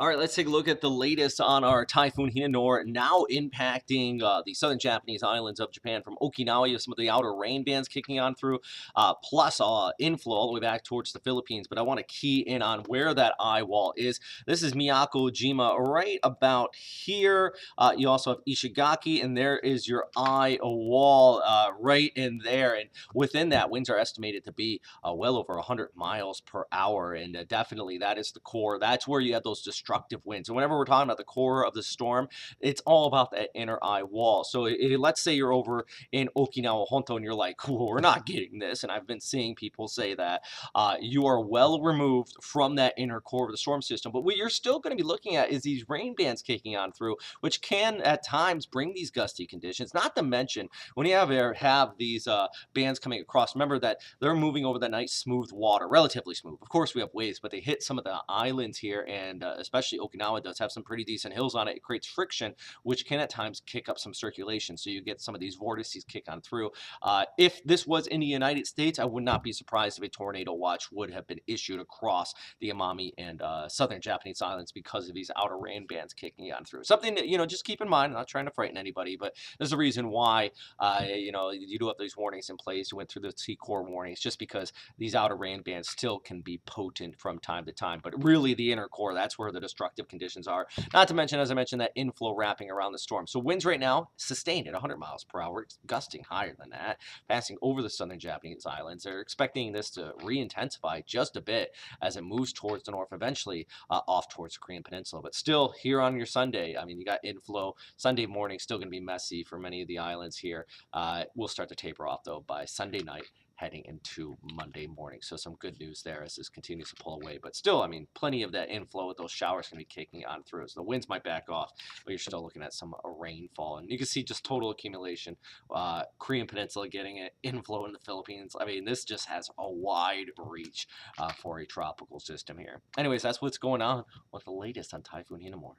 All right, let's take a look at the latest on our Typhoon Hinnamnor, now impacting the southern Japanese islands of Japan from Okinawa. You have some of the outer rain bands kicking on through, plus inflow all the way back towards the Philippines. But I want to key in on where that eye wall is. This is Miyako-jima right about here. You also have Ishigaki, and there is your eye wall right in there. And within that, winds are estimated to be well over 100 miles per hour. And definitely that is the core. That's where you have those destructive winds. And whenever we're talking about the core of the storm, it's all about that inner eye wall. So let's say you're over in Okinawa Honto and you're like, cool, we're not getting this. And I've been seeing people say that you are well removed from that inner core of the storm system. But what you're still going to be looking at is these rain bands kicking on through, which can at times bring these gusty conditions. Not to mention when you have these bands coming across, remember that they're moving over that nice smooth water, relatively smooth. Of course, we have waves, but they hit some of the islands here, and especially Okinawa does have some pretty decent hills on it. It creates friction, which can at times kick up some circulation, so you get some of these vortices kick on through. If this was in the United States, I would not be surprised if a tornado watch would have been issued across the Amami and southern Japanese islands because of these outer rain bands kicking on through. Something that, just keep in mind. I'm not trying to frighten anybody, but there's a reason why, you do have these warnings in place. You went through the T-core warnings just because these outer rain bands still can be potent from time to time. But really, the inner core, that's where the destructive conditions are. Not to mention, as I mentioned, that inflow wrapping around the storm. So winds right now sustained at 100 miles per hour, gusting higher than that, passing over the southern Japanese islands. They're expecting this to re-intensify just a bit as it moves towards the north, eventually off towards the Korean Peninsula. But still, here on your Sunday, I mean, you got inflow. Sunday morning still going to be messy for many of the islands here. We'll start to taper off, though, by Sunday night, heading into Monday morning. So some good news there as this continues to pull away. But still, I mean, plenty of that inflow with those showers going to be kicking on through. So the winds might back off, but you're still looking at some rainfall. And you can see just total accumulation. Korean Peninsula getting it, inflow in the Philippines. I mean, this just has a wide reach for a tropical system here. Anyways, that's what's going on with the latest on Typhoon Hinnamnor.